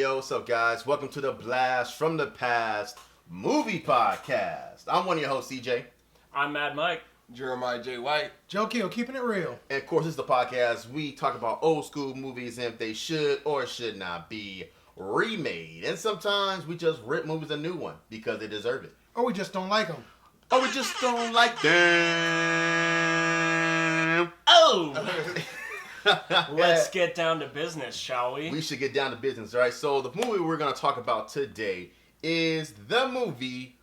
Yo, what's up, guys? Welcome to the Blast from the Past movie podcast. I'm one of your hosts, CJ. I'm Mad Mike. Jeremiah J. White. Joe Kill, keeping it real. And of course, this is the podcast. We talk about old school movies and if they should or should not be remade. And sometimes we just rip movies a new one because they deserve it. Or we just don't like them. Or we just don't like them. Oh! Let's get down to business, shall we? We should get down to business, all right? So the movie we're going to talk about today is the movie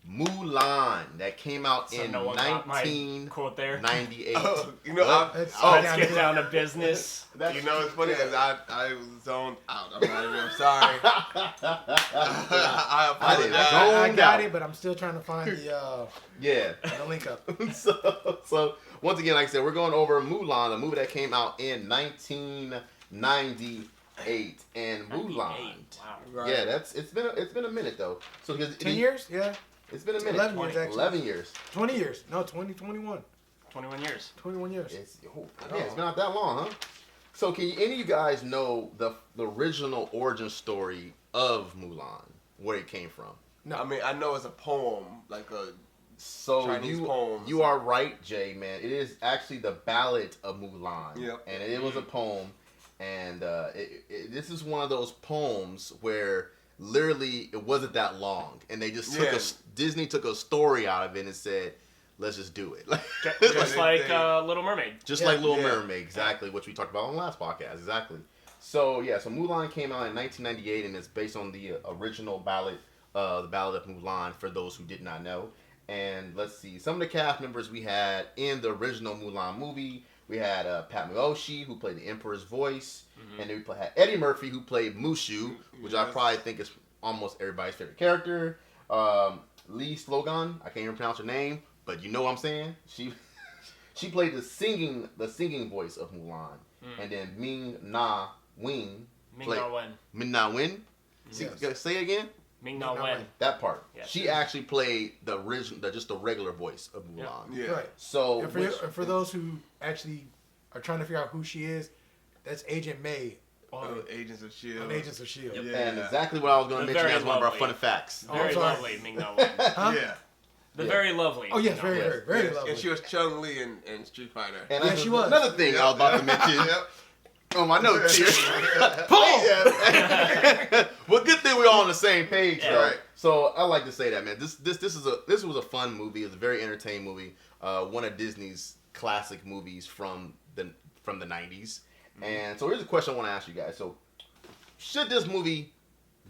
Mulan that came out in no one got my quote there. 1998. Let's get down to business. You know, it's funny because I was zoned out. I'm sorry. I apologize. I got it, but I'm still trying to find the link up. So once again, like I said, we're going over Mulan, a movie that came out in 1998, and Mulan. Wow. Right. Yeah, it's been a minute though. So 10 years, yeah. It's been a minute. 11 years, actually. 11 years. 20 years. No, 21. 21 years. 21 years. It's been not that long, huh? So can any of you guys know the original origin story of Mulan, where it came from? No, I mean, I know it's a poem, like a Chinese poem. You are right, Jay, man. It is actually the Ballad of Mulan. Yep. And it was a poem. And this is one of those poems where literally it wasn't that long. And they just Disney took a story out of it and said, let's just do it. Just like Little Mermaid. Just like Little Mermaid, exactly, which we talked about on the last podcast, exactly. So Mulan came out in 1998, and it's based on the original ballad, the Ballad of Mulan, for those who did not know. And let's see, some of the cast members we had in the original Mulan movie. We had Pat Miyoshi, who played the Emperor's voice, and then we had Eddie Murphy, who played Mushu, which I probably think is almost everybody's favorite character. Lee Slogan, I can't even pronounce her name, but you know what I'm saying. She played the singing voice of Mulan, and then Ming Na Wen. Ming Na Wen. Yes. Say it again. Ming Na Wen. That part. Yes. She actually played the original, just the regular voice of Mulan. Yeah. Right. So and for those who actually are trying to figure out who she is, that's Agent May on Agents of S.H.I.E.L.D. On Agents of S.H.I.E.L.D. Yep. Yeah. And exactly what I was going to mention as one of our fun facts. Very lovely, Ming Na Wen. Huh? Yeah. Very lovely. Oh yes, very lovely. And she was Chun-Li in Street Fighter. And she was. Another thing I was about to mention. On my notes here. Well, good thing we're all on the same page, right? So I like to say that, man. This was a fun movie. It was a very entertaining movie. One of Disney's classic movies from the 90s. And so here's a question I want to ask you guys. So should this movie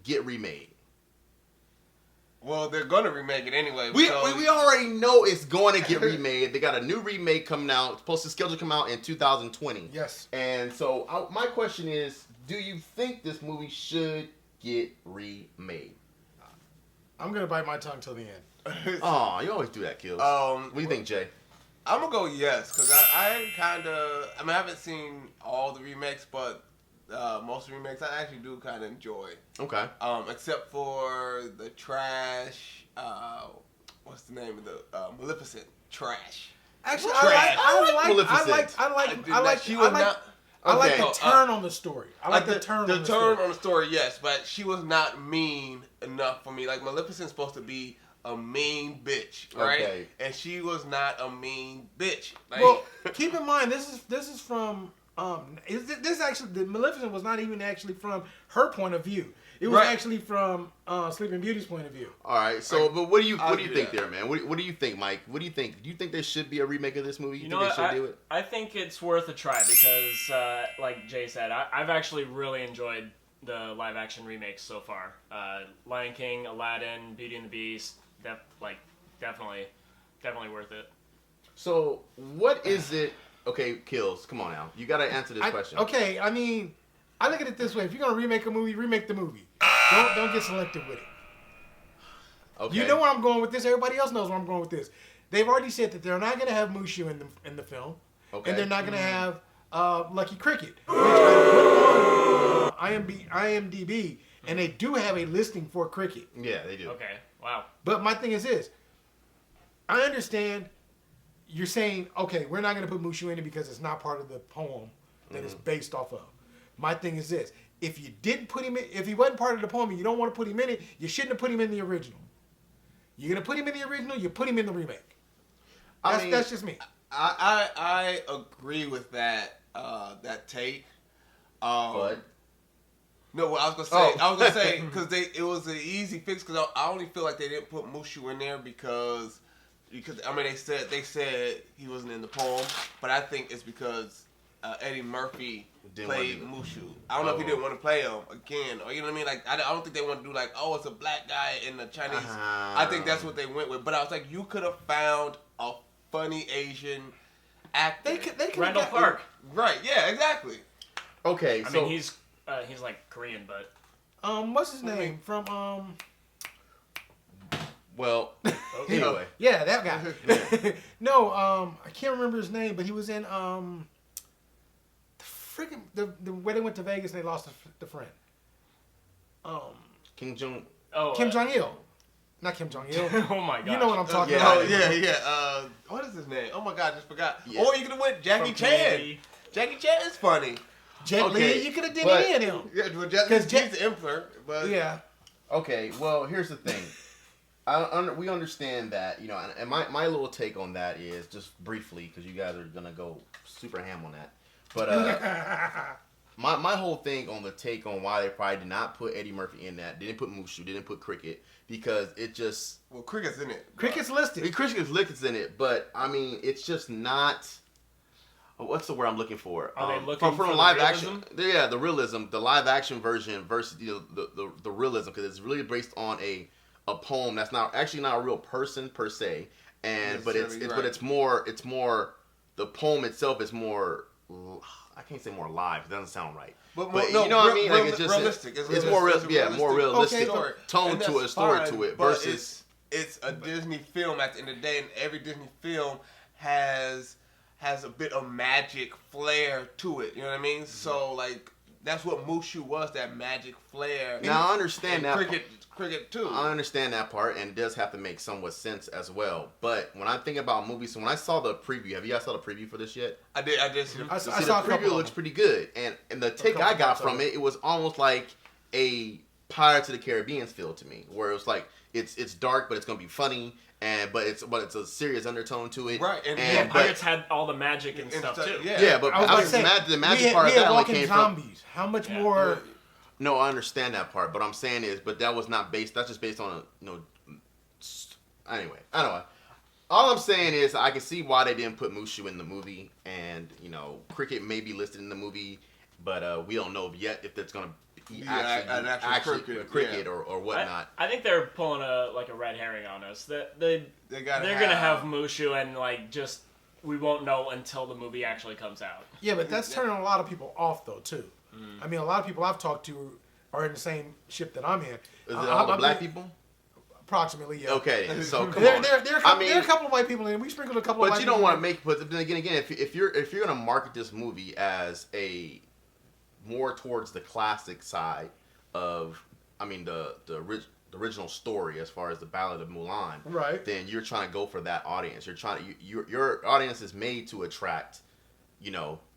get remade? Well, they're gonna remake it anyway. We already know it's going to get remade. They got a new remake coming out. It's supposed to schedule to come out in 2020. Yes. And so my question is, do you think this movie should get remade? I'm gonna bite my tongue till the end. Oh, you always do that, Kills. What do you think, Jay? I'm gonna go yes, because I haven't seen all the remakes, but most of the remakes I actually do kind of enjoy. Okay. Except for the trash. What's the name of the Maleficent? Trash. Actually, I like the turn on the story. I like the turn on the story. Yes, but she was not mean enough for me. Like Maleficent's supposed to be a mean bitch, right? Okay. And she was not a mean bitch. Like, well, keep in mind this is from this actually the Maleficent was not even actually from her point of view. It was actually from Sleeping Beauty's point of view. All right. So, but what do you think there, man? What do you think, Mike? What do you think? Do you think there should be a remake of this movie? You think they should do it? I think it's worth a try because, like Jay said, I've actually really enjoyed the live action remakes so far. Lion King, Aladdin, Beauty and the Beast, definitely worth it. So, what is it? Okay, Kills, come on now. You got to answer this question. Okay, I mean, I look at it this way: if you're gonna remake a movie, remake the movie. Don't get selective with it. Okay. You know where I'm going with this. Everybody else knows where I'm going with this. They've already said that they're not going to have Mushu in the film, and they're not going to have Lucky Cricket, which I put on IMDb, and they do have a listing for Cricket. Yeah, they do. Okay, wow. But my thing is this: I understand you're saying, okay, we're not going to put Mushu in it because it's not part of the poem that it's based off of. My thing is this: if you didn't put him in, if he wasn't part of the poem and you don't want to put him in it, you shouldn't have put him in the original. You're gonna put him in the original, you put him in the remake. That's just me. I agree with that take. But no, what I was gonna say because it was an easy fix because I only feel like they didn't put Mushu in there because I mean they said he wasn't in the poem, but I think it's because Eddie Murphy played Mushu. I don't know if he didn't want to play him again, or you know what I mean. Like I don't think they want to do like, oh, it's a black guy in the Chinese. I think that's what they went with. But I was like, you could have found a funny Asian actor. They could Randall Park. Right? Yeah, exactly. okay, I so mean, he's like Korean, but what's his name from well, anyway, yeah, that guy. No, I can't remember his name, but he was in the where they went to Vegas and they lost the friend. Kim Jong. Kim Jong Il, not Kim Jong Il. Oh my god! You know what I'm talking yeah. about? Yeah. What is his name? Oh my god, I just forgot. Yeah. Or you could have went Jackie Chan. Jackie Chan is funny. Jet Li, you could have did any of them. Yeah, well, he's the emperor, but Yeah. Okay, well, here's the thing. We understand that, you know, and my little take on that is just briefly because you guys are gonna go super ham on that. But my whole thing on the take on why they probably did not put Eddie Murphy in that, didn't put Mushu, didn't put Cricket, because it just Cricket's in it. Cricket's listed. Cricket's in it, but I mean it's just not. What's the word I'm looking for? Are they looking for the the live realism? action? Yeah, the realism, the live action version versus the realism, because it's really based on a poem that's not a real person per se, and but it's more the poem itself is more. I can't say more live. It doesn't sound right. But no, you know what I mean? Like it's just realistic. It's more realistic Okay, tone to a story to it versus. It's a Disney film at the end of the day, and every Disney film has a bit of magic flair to it. You know what I mean? Mm-hmm. So like that's what Mushu was, that magic flair. Now I understand that. Cricket too. I understand that part, and it does have to make somewhat sense as well. But when I think about movies, so when I saw the preview, have you guys saw the preview for this yet? I did see the I the saw preview looks pretty good, and the take I got from it was almost like a Pirates of the Caribbean feel to me, where it was like it's dark, but it's gonna be funny. But it's a serious undertone to it, right? And Pirates had all the magic and stuff too. Yeah, but the magic part of that only came zombies. from. How much more? No, I understand that part, but I'm saying is, but that was not based. That's just based on Anyway, I don't know. All I'm saying is, I can see why they didn't put Mushu in the movie, and Cricket may be listed in the movie, but we don't know yet if it's gonna be actually cricket or whatnot. I think they're pulling a red herring on us. They're gonna have Mushu and just we won't know until the movie actually comes out. Yeah, but that's turning a lot of people off though too. I mean, a lot of people I've talked to are in the same ship that I'm in. Is it all the black people? Approximately, yeah. Okay, so come there on. are a couple of white people in it. We sprinkled a couple of white people. But you don't want to make. But then again, if you're gonna market this movie as a more towards the classic side of, the original story as far as the Ballad of Mulan, right? Then you're trying to go for that audience. You're trying to your audience is made to attract,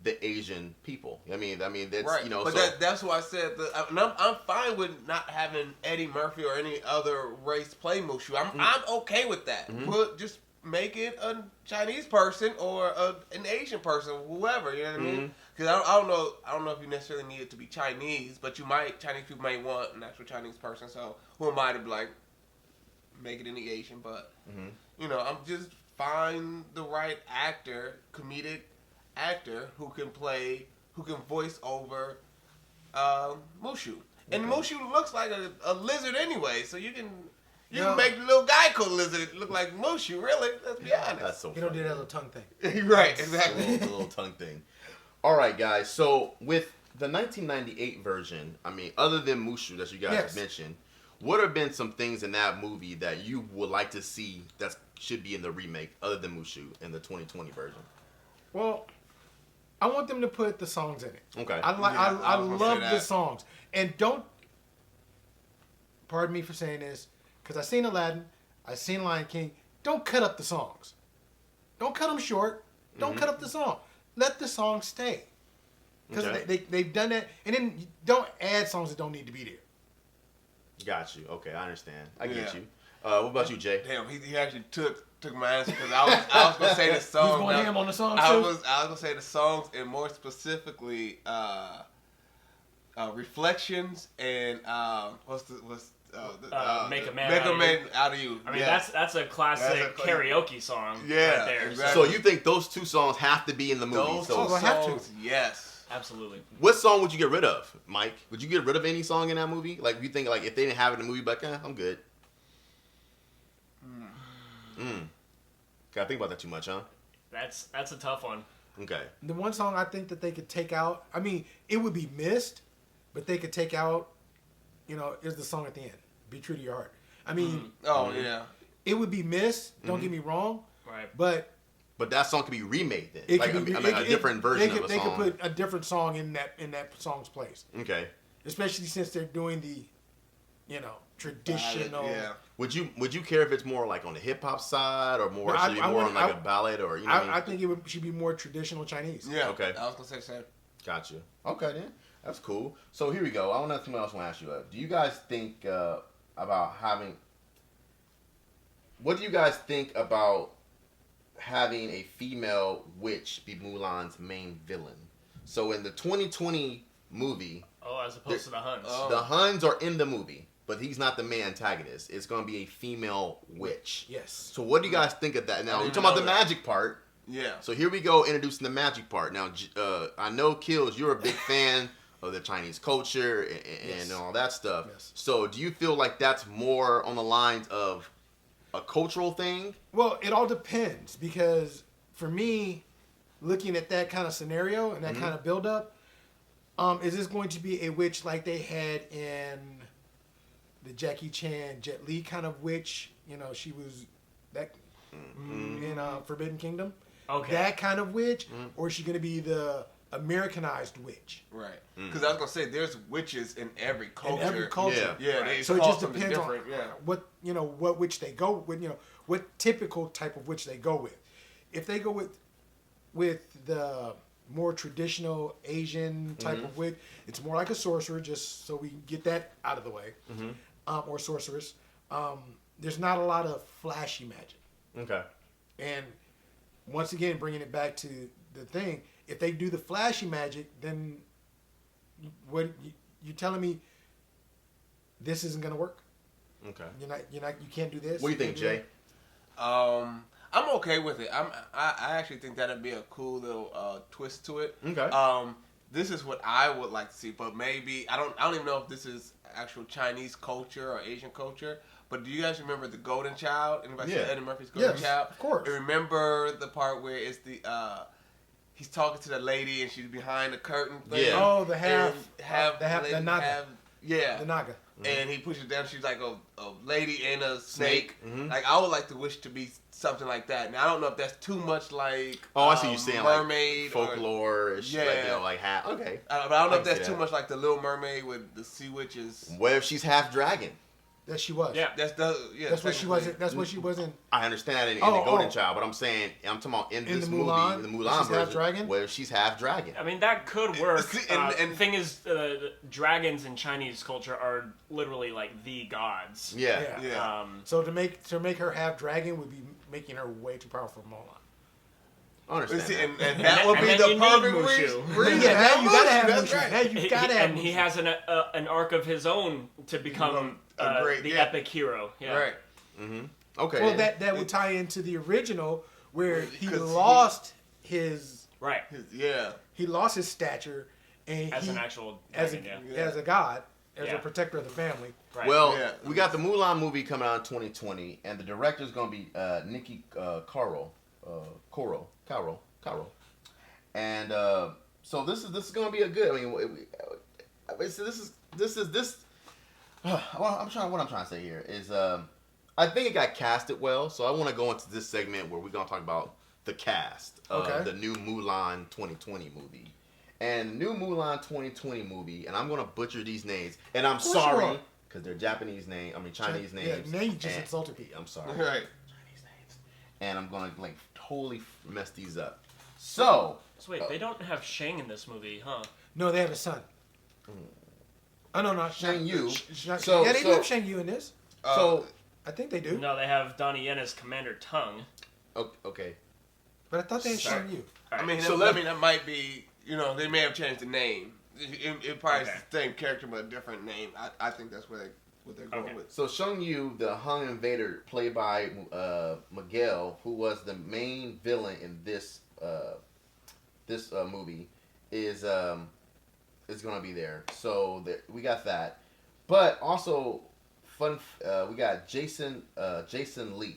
the Asian people. I mean that's right. But that's why I said I'm fine with not having Eddie Murphy or any other race play Mushu. I'm okay with that. Mm-hmm. But just make it a Chinese person or an Asian person, whoever. You know what I mean? Because I don't know if you necessarily need it to be Chinese, but Chinese people might want an actual Chinese person. So who am I to be like, make it any Asian? But I'm just find the right comedic actor who can voice over Mushu. And Mushu looks like a lizard anyway, so you can make the little Geico lizard look like Mushu, really. Let's be honest. That's so You don't do that little tongue thing. Right, exactly. The little tongue thing. All right, guys. So with the 1998 version, other than Mushu that you guys mentioned, what have been some things in that movie that you would like to see that should be in the remake other than Mushu in the 2020 version? Well, I want them to put the songs in it. Okay. I love the songs. And don't, pardon me for saying this, because I've seen Aladdin, I've seen Lion King. Don't cut up the songs. Don't cut them short. Don't cut up the song. Let the song stay. Because Okay. they've done that, and then don't add songs that don't need to be there. Got you. Okay, I understand. I get Yeah. you. What about you, Jay? Damn, he actually took my answer because I was gonna say the songs. Who's going ham on the songs I too? was gonna say the songs, and more specifically, Reflections and Make a Man Make Out a of Man You. Out of You. I mean, Yeah. that's a classic karaoke song Yeah, right there. exactly. So you think those two songs have to be in the movie? Those So two we'll have to. songs, yes. Absolutely. what song would you get rid of, Mike? Would you get rid of any song in that movie? Like, you think, like, if they didn't have it in the movie, like, I'm good. Gotta think about that too much, huh? That's a tough one. Okay. The one song I think that they could take out, I mean, it would be missed, but they could take out, is the song at the end, Be True to Your Heart. I mean, Oh yeah. it would be missed, don't get me wrong, Right. but But that song could be remade then. it Like, could be a different version of a They song. could put a different song in that song's place, Okay. especially since they're doing the, traditional. Yeah. Would you care if it's more like on the hip hop side or more No, should it be I more on wouldn't- like a ballad or what I mean? I think should be more traditional Chinese. Yeah. Okay. I was gonna say the same. Gotcha. Okay then. That's cool. So here we go. I want to someone else want to ask you. Do you guys think about having? What do you guys think about having a female witch be Mulan's main villain? So in the 2020 movie, Oh, as opposed to the Huns. Oh. the Huns are in the movie, but he's not the main antagonist. It's going to be a female witch. Yes. So what do you guys think of that? Now, I you're didn't talking about the know that. magic part. Yeah. So here we go, introducing the magic part. Now, I know, Kills, you're a big fan of the Chinese culture and Yes. all that stuff. Yes. So do you feel like that's more on the lines of a cultural thing? Well, it all depends because for me, looking at that kind of scenario and that kind of build-up, is this going to be a witch like they had in the Jackie Chan, Jet Li kind of witch? She was that in Forbidden Kingdom. Okay. That kind of witch, or is she going to be the Americanized witch? Right. Because I was gonna say there's witches in every culture. In every culture. Yeah. Yeah. Right. They So it call just something depends on different. Yeah. what witch they go with, what typical type of witch they go with. If they go with the more traditional Asian type of witch, it's more like a sorcerer, just so we can get that out of the way, or sorceress. There's not a lot of flashy magic. Okay. And once again, bringing it back to the thing, if they do the flashy magic, then what you telling me this isn't going to work? Okay. You can't do this. What do you think, can't do Jay? I'm okay with it. I actually think that'd be a cool little twist to it. Okay. This is what I would like to see, but maybe I don't even know if this is actual Chinese culture or Asian culture. But do you guys remember the Golden Child? Anybody see Yeah. Eddie Murphy's Golden Yes, Child? of course. And remember the part where it's the he's talking to the lady and she's behind the curtain thing. Yeah. Oh, the half, And the naga, yeah. the naga. And he pushes down. She's like a lady and a snake. Mhm. Like I would like to wish to be something like that. Now I don't know if that's too much like Oh, I see you saying mermaid like folklore, Yeah. like half. Okay. I don't know I if can that's see too that. much like the Little Mermaid with the sea witches. What if she's half dragon? That she was. Yeah. That's That's what she wasn't. That's what she wasn't. I understand that in the Oh, Golden oh. Child, but I'm talking about in In this the movie, Mulan, in the she's Mulan half version, dragon? where she's half dragon. I mean, that could work. See, And and- the thing is, dragons in Chinese culture are literally like the gods. Yeah. Yeah. Yeah. So to make her half dragon would be making her way too powerful for Mulan. I understand. See, that. and that would And be then the you need perfect Mushu. reason. Yeah, now you gotta have That's Mushu. right. Now you gotta have And he Mushu. has an arc of his own to become a great- the yeah. epic hero. Yeah. Right. Okay. Well, that would tie into the original where he 'Cause lost his Right. Yeah. stature and As he, an actual as dragon, a yeah. as a god, as Yeah. a protector of the family. Right. Well, Yeah. we got the Mulan movie coming out in 2020, and the director's gonna be Nikki Caro, and so this is gonna be a good. I mean, what I'm trying to say here is, I think it got casted well. So I want to go into this segment where we're gonna talk about the cast of Okay. the new Mulan 2020 movie. And new Mulan 2020 movie, and I'm gonna butcher these names, and I'm Of course you sorry are. because they're Japanese Chinese names. Yeah, now you just and- insulted people. I'm sorry, Right. Chinese names, and I'm gonna totally mess these up. So So wait, they don't have Shang in this movie, huh? No, they have a son. Oh no, not Shang Yu. Yeah, they do have Shang Yu in this. So I think they do. No, they have Donnie Yen as Commander Tung. okay. But I thought they had Sorry. Shang Yu. I mean, So that might be. They may have changed the name. It probably is the same character but a different name. I think that's what they're going with. So Shang Yu, the Han invader, played by Miguel, who was the main villain in this movie, is gonna be there. So we got that, but also we got Jason Lee,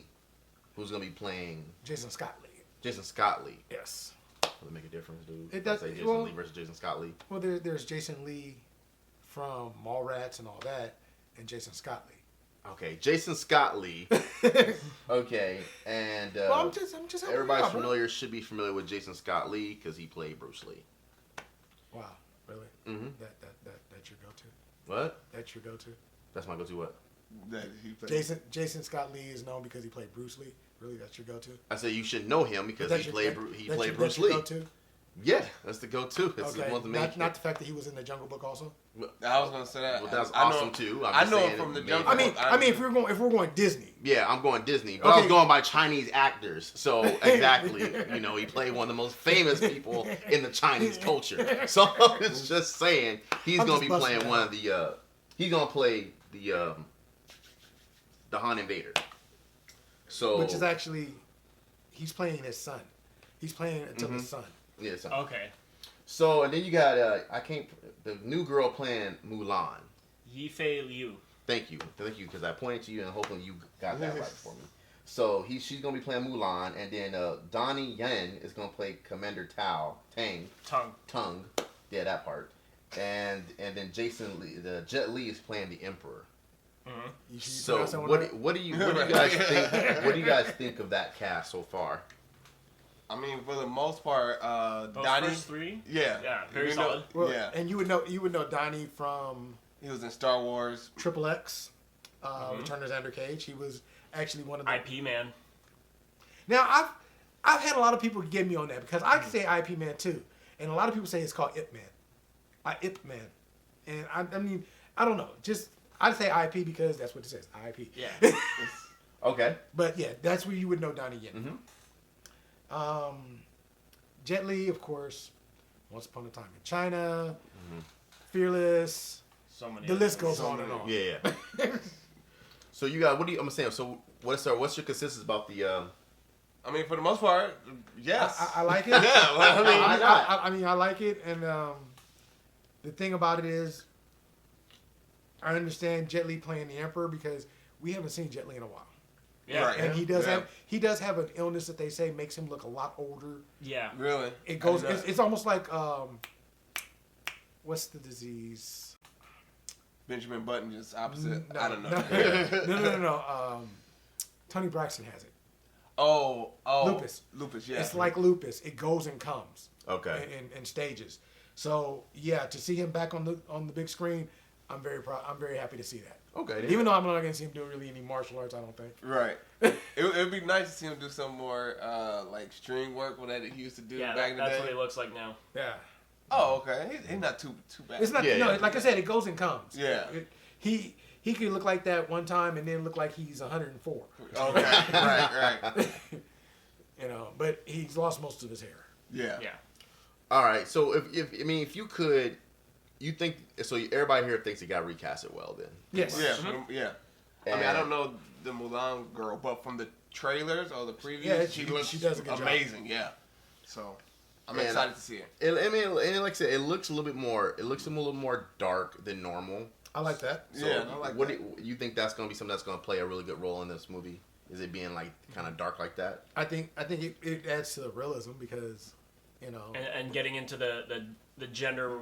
who's gonna be playing Jason Scott Lee. Jason Scott Lee. Yes. Does it make a difference, dude? It does. Say Jason Lee versus Jason Scott Lee. Well, there's Jason Lee from Mallrats and all that, and Jason Scott Lee. Okay, Jason Scott Lee. Okay, and Well, I'm just helping everybody's you out, should be familiar with Jason Scott Lee because he played Bruce Lee. Wow, really? Mm-hmm. That's your go-to. What? That's your go-to. That's my go-to. What? That he played. Jason ScottLee is known because he played Bruce Lee. Really, that's your go-to. I say you should know him because he played Bruce That's your Lee. go-to? Yeah, that's the go-to. It's Okay. one of the main. Not the fact that he was in the Jungle Book also. I was gonna say that. Well, that's I know awesome him- too. I know him from the Jungle I Book. mean, if we're going Disney. Yeah, I'm going Disney, but I Okay. was going by Chinese actors. So exactly, he played one of the most famous people in the Chinese culture. So it's just saying he's I'm gonna just be busting playing it one out. of the. He's gonna play the Han invader. So Which is actually, he's playing his son. He's playing Attila's son. yeah. So, Okay. so and then you got the new girl playing Mulan. Yifei Liu. Thank you, because I pointed to you and hoping you got that right for me. So she's gonna be playing Mulan, and then Donnie Yen is gonna play Commander Tung. Yeah, that part. And then Jason Lee, the Jet Li is playing the Emperor. Mm-hmm. You should So pronounce that one what right? do you guys think? What do you guys think of that cast so far? I mean, for the most part, Those Donnie. first three? Yeah. Yeah, very You know- solid. Well, yeah. and you would know Donnie from He was in Star Wars. Triple X, Return of Xander Cage. He was actually one of the IP man. Now I've had a lot of people get me on that because I can say IP Man too, and a lot of people say it's called Ip Man, Ip Man, and I mean I don't know, just I'd say IP because that's what it says, IP. Yeah. Okay. But yeah, that's where you would know Donnie Yen. Mm-hmm. Jet Li, of course, Once Upon a Time in China, Fearless. So many. The list goes So on and many. on. Yeah. So you got I'm gonna say. So what's your consensus about the? I mean, for the most part, yes. I like it. Yeah, well, I mean, I mean, I like it, and the thing about it is, I understand Jet Li playing the Emperor because we haven't seen Jet Li in a while, Yeah. Right. and he does have an illness that they say makes him look a lot older. Yeah. Really? It goes. I know. It's almost like what's the disease? Benjamin Button just opposite. No, I don't know. No. Tony Braxton has it. Oh. Lupus. Lupus, yeah. It's like lupus. It goes and comes. Okay. In stages. So yeah, to see him back on the big screen, I'm very proud. I'm very happy to see that. Okay. Even though I'm not going to see him doing really any martial arts, I don't think. Right. It'd be nice to see him do some more like string work that he used to do Yeah, back in the that's day. what he looks like now. Yeah. Oh, okay. He's not too bad. It's not. Yeah, no, yeah. like I said, it goes and comes. Yeah. He could look like that one time and then look like he's 104. Okay. right. But he's lost most of his hair. Yeah. Yeah. All right. So if you could, you think so? Everybody here thinks it got recasted well. Then Yes. Yeah. Mm-hmm. Yeah. I mean, I don't know the Mulan girl, but from the trailers or the previews, Yeah, she looks she does a good job. amazing. Yeah. So I'm And excited to see it. And like I said, it looks a little bit more. It looks a little more dark than normal. I like that. So Yeah, I like what that. do you think that's going to be something that's going to play a really good role in this movie? Is it being like kind of dark like that? I think it adds to the realism because, And getting into the gender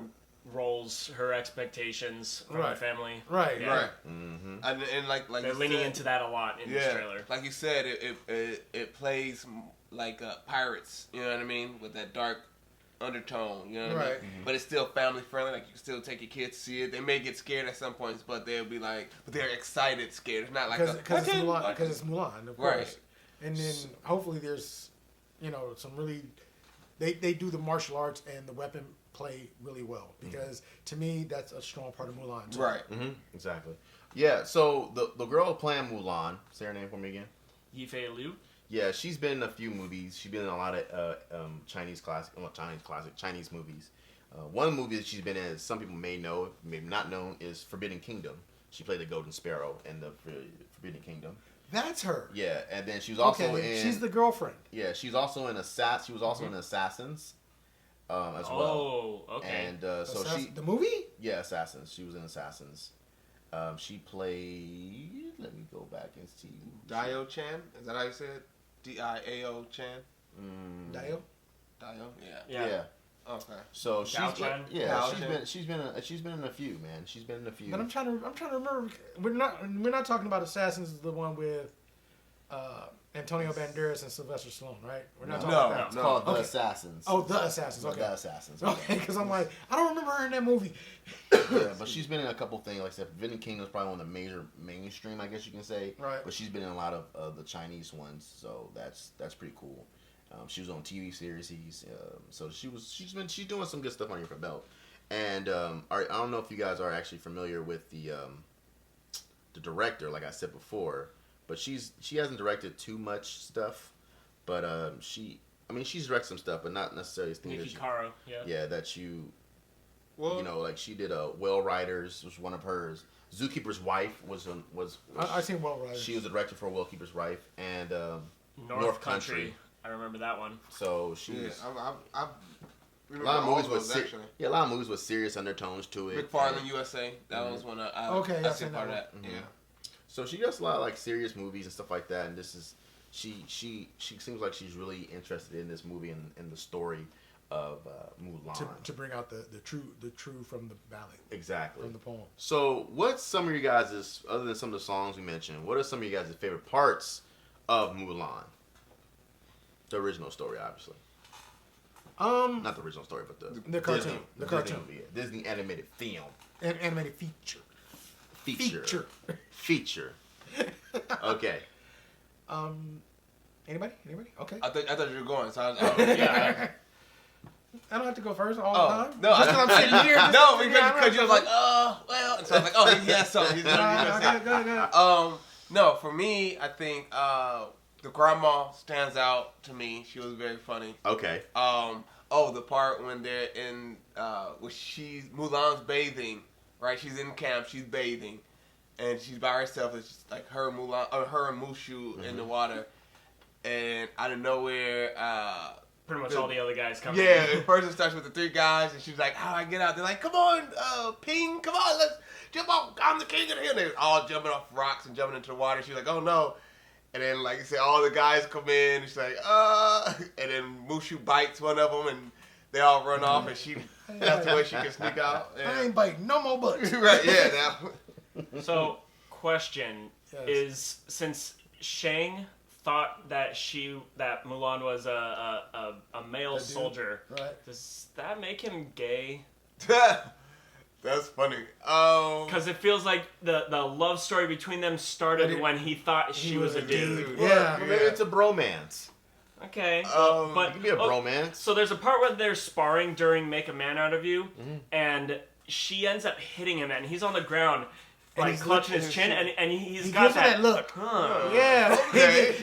roles, her expectations from Right. the family. right. Yeah. Right. Mm-hmm. And like They're you leaning said, into that a lot in this trailer. like you said, it plays like pirates. You know what I mean? With that dark undertone. You know what I Right. mean? But it's still family friendly. Like you can still take your kids to see it. They may get scared at some points, but they'll be like, but they're excited, scared. It's not like Because it's Mulan. Because it's Mulan, of Right. course. And then hopefully there's, some really, they do the martial arts and the weapon play really well because to me that's a strong part of Mulan too. Right. Exactly. Yeah. So the girl playing Mulan, say her name for me again. Yifei Liu. Yeah, she's been in a few movies. She's been in a lot of Chinese movies. One movie that she's been in, some people may know, maybe not know, is Forbidden Kingdom. She played the Golden Sparrow in the Forbidden Kingdom. That's her. Yeah, and then she was also in. She's the girlfriend. Yeah, she's also in She was also in Assassins, as well. Oh, okay. And so the movie. Yeah, Assassins. She was in Assassins. She played. Let me go back and see. Dio Chan, is that how you say it? Diao Chan. Dio. Yeah. Okay. So she's Xiao Chen? she's been in a few, man. She's been in a few. But I'm trying to remember. We're not talking about Assassins, the one with Antonio Banderas and Sylvester Stallone, right? We're not talking about that. It's called The Assassins. Oh, The Assassins. Okay. The Assassins. Okay, because I'm like, I don't remember her in that movie. Yeah, but she's been in a couple things. Like I said, Forbidden Kingdom is probably one of the major mainstream, I guess you can say. Right. But she's been in a lot of the Chinese ones, so that's pretty cool. She was on TV series, so she's doing some good stuff on her belt. And I don't know if you guys are actually familiar with the director, like I said before, but she hasn't directed too much stuff, but she's directed some stuff, but not necessarily things Nikki Caro, that you like she did Whale Riders was one of hers. Zookeeper's Wife was I seen Whale Riders. She was the director for Whalekeeper's Wife and North Country. I remember that one. So she's I a lot of movies with a lot of movies with serious undertones to it. McFarlane USA, that was one I seen part of that. Yeah. So she does a lot of like serious movies and stuff like that, and this is she seems like she's really interested in this movie and the story of Mulan to bring out the true from the ballad. Exactly. From the poem. So what's some of your guys' other than some of the songs we mentioned? What are some of you guys' favorite parts of Mulan? The original story, obviously. Not the original story, but the cartoon. The cartoon. Disney animated film. An animated feature. Feature. Okay. Anybody? Okay. I thought you were going. So I don't have to go first all the time. No, just because I'm sitting here. No, because you were like, well. And so I was like, oh, he has something. Go. No, for me, I think the grandma stands out to me. She was very funny. Okay. The part when they're in, Mulan's bathing, right? She's in camp. She's bathing, and she's by herself. It's just like her and Mushu in the water, and out of nowhere, pretty much all the other guys come. Yeah, first it starts with the three guys, and she's like, "How do I get out?" They're like, "Come on, Ping, come on, let's jump off. I'm the king of the hill." They're all jumping off rocks and jumping into the water. She's like, "Oh no." And then, like you said, all the guys come in, and she's like, and then Mushu bites one of them, and they all run off, and that's the way she can sneak out. Yeah. I ain't biting no more butts. Right, yeah, now. So, question is, since Shang thought that Mulan was a male soldier, right? Does that make him gay? That's funny. Because it feels like the love story between them started when he thought she was a dude. Yeah. Well, maybe it's a bromance. Okay. But it can be a bromance. So there's a part where they're sparring during Make a Man Out of You, and she ends up hitting him, and he's on the ground, like clutching his chin, and he's got that look. Yeah. Okay.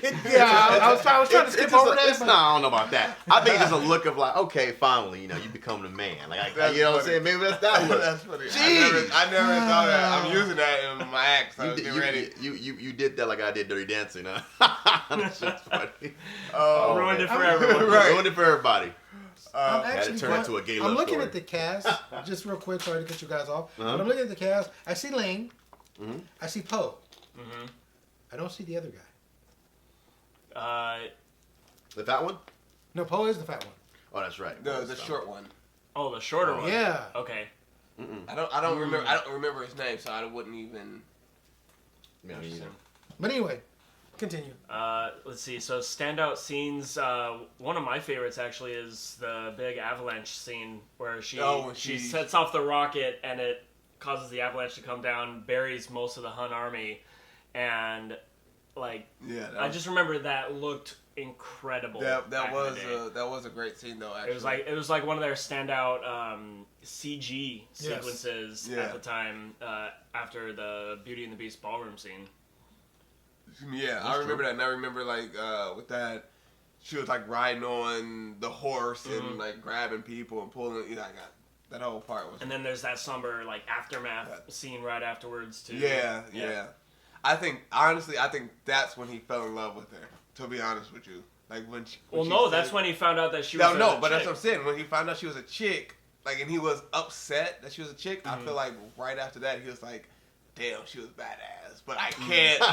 I was trying to skip over that. No, I don't know about that. I think it's a look of like, okay, finally, you become the man. Like, you know what I'm saying? Maybe that's that look. That's funny. I never thought that. I'm using that in my act. So get ready. You did that like I did Dirty Dancing, huh? That's just funny. Ruined it for everyone. Right. Ruined it for everybody. I'm had actually to turn into a gay love I'm looking story. at the cast, just real quick, sorry to cut you guys off. But I'm looking at the cast. I see Ling. I see Poe. I don't see the other guy. The fat one? No, Poe is the fat one. Oh, that's right. The short one. Oh, the shorter one. Yeah. Okay. I don't remember. I don't remember his name, so I wouldn't even. Yeah, But anyway, continue. Let's see. So standout scenes. One of my favorites actually is the big avalanche scene where she sets off the rocket and it causes the avalanche to come down, buries most of the Hun army, and like Yeah, I just remember that looked incredible. that back in the day. was a great scene though. Actually, It was like one of their standout CG sequences at the time after the Beauty and the Beast ballroom scene. Yeah, I remember that, and I remember like with that, she was like riding on the horse and like grabbing people and pulling. That whole part was. And then there's that somber like aftermath scene right afterwards too. Yeah. I think honestly, that's when he fell in love with her. To be honest with you, like when. That's when he found out that she was. No, but that's what I'm saying. When he found out she was a chick, like, and he was upset that she was a chick. I feel like right after that, he was like, "Damn, she was badass." But I can't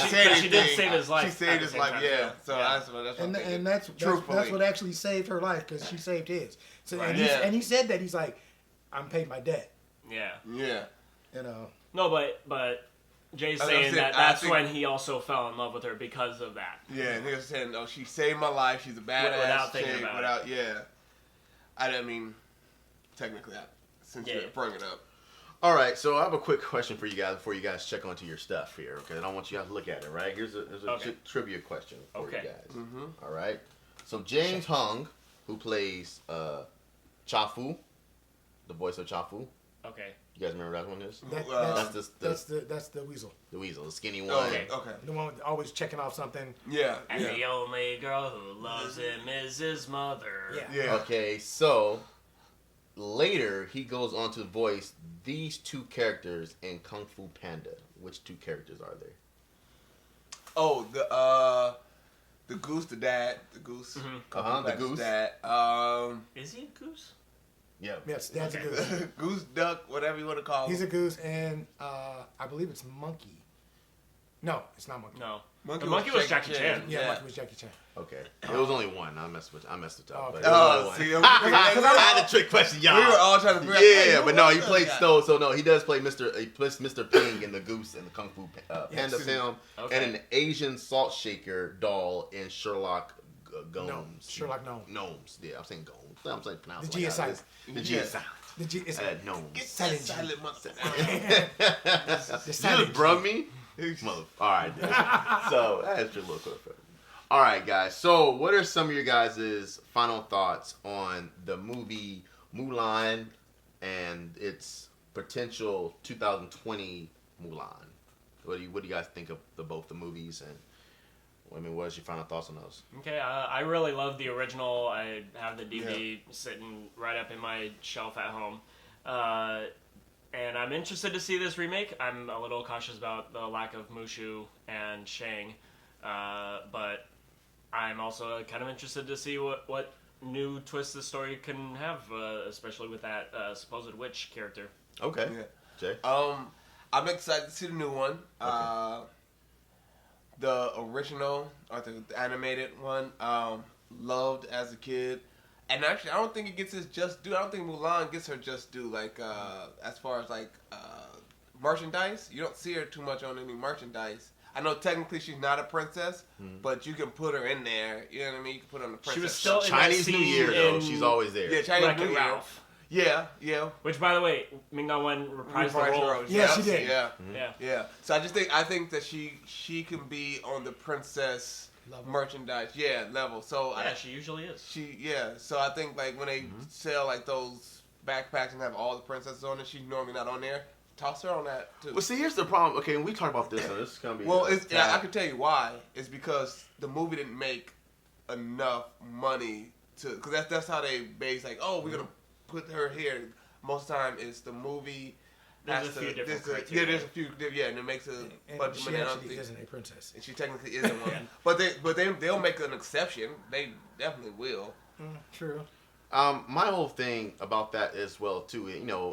say anything. She did save his life. She saved his life, yeah. So that's that's what actually saved her life, because she saved his. So and he said that, he's like, "I'm paid my debt." Yeah. Yeah. You know. No, but Jay's saying that's when he also fell in love with her because of that. Yeah, and he was saying, "Oh, she saved my life. She's a badass Without chick." thinking about it. Yeah. I mean, technically, since you bring it up. All right, so I have a quick question for you guys before you guys check onto your stuff here. Okay, I don't want you guys to look at it. Right? Here's a trivia question for you guys. Mm-hmm. All right. So James Hung, who plays Chafu, the voice of Chafu. Okay. You guys remember that one is? That's the weasel. The weasel, the skinny one. Okay. The one with always checking off something. Yeah. And the only girl who loves him is his mother. Yeah. Okay, so later he goes on to voice these two characters in Kung Fu Panda. Which two characters are they? Oh, the goose, the dad, the goose. Mm-hmm. The goose. Dad. Is he a goose? Yeah. Yes, dad's a goose. Goose, duck, whatever you want to call him. He's a goose, and I believe it's Monkey. No, it's not Monkey. No. Monkey was Jackie Chan. Yeah, Monkey was Jackie Chan. Okay. It was only one. I messed it up. But See, I had a trick question, y'all. We were all trying to figure out. Yeah, but no, he plays so no, he does play Mr. Ping in the Goose in the Kung Fu Panda film, and an Asian salt shaker doll in Sherlock Gnomes. Sherlock Gnomes. Gnomes. Yeah, I'm saying Gnomes. I'm saying pronounce The G is silent. The G is silent. The G is silent. Gnomes. Get that silent You just brung me? Mother. All right. So that's your little quick. All right, guys. So what are some of your guys' final thoughts on the movie Mulan and its potential 2020 Mulan? What do you guys think of both the movies, and what is your final thoughts on those? Okay, I really love the original. I have the DVD sitting right up in my shelf at home. And I'm interested to see this remake. I'm a little cautious about the lack of Mushu and Shang. But I'm also kind of interested to see what new twist the story can have, especially with that supposed witch character. Okay. Yeah. Jay? I'm excited to see the new one. Okay. The original, or the animated one, loved as a kid. And actually, I don't think it gets its just due. I don't think Mulan gets her just due. Like, as far as, like, merchandise, you don't see her too much on any merchandise. I know technically she's not a princess, but you can put her in there. You know what I mean? You can put her on the princess. She was still in Chinese New Year, though. She's always there. Yeah, Chinese New Year. Ralph. Yeah. Which, by the way, Ming-Na Wen reprised the role. Yeah, she did. Yeah. So I think that she can be on the princess level. Merchandise, level. So she usually is. So I think like when they sell like those backpacks and have all the princesses on it, she's normally not on there. Toss her on that too. Well, see, here's the problem. Okay, when we talk about this, so this is gonna be. Well, I can tell you why. It's because the movie didn't make enough money because that's how they base like, oh, we're gonna put her here. Most of the time, it's the movie. There's a few different criteria. There's a few, and it makes a bunch of money. She actually isn't a princess. And she technically isn't one. But they'll make an exception. They definitely will. True. My whole thing about that as well too,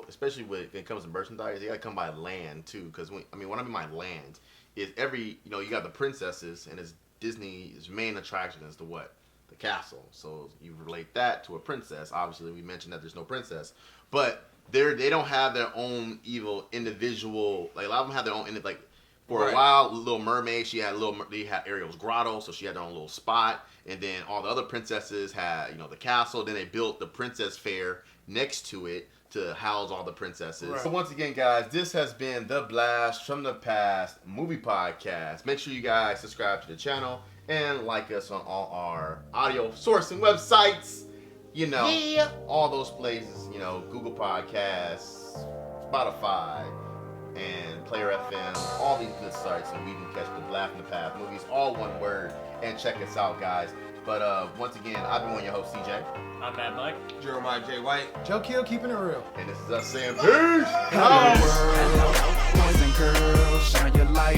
especially when it comes to merchandise, you gotta come by land too. Because what I mean by land is you got the princesses, and it's Disney's main attraction is the what? The castle. So you relate that to a princess. Obviously, we mentioned that there's no princess, but they don't have their own evil individual. Like a lot of them have their own. Like for a while, Little Mermaid, they had Ariel's grotto, so she had her own little spot. And then all the other princesses had the castle. Then they built the princess fair next to it to house all the princesses. Right. So once again, guys, this has been the Blast from the Past movie podcast. Make sure you guys subscribe to the channel and like us on all our audio sourcing websites. You know, all those places, you know, Google Podcasts, Spotify, and Player FM, all these good sites, and we can catch the Blast from the Past movies, all one word, and check us out, guys. But once again, I've been one of your host, CJ. I'm Mad Mike. Jeremiah J. White. Joe Kill, keeping it real. And this is us saying peace. Hello, boys and girls, shine your light.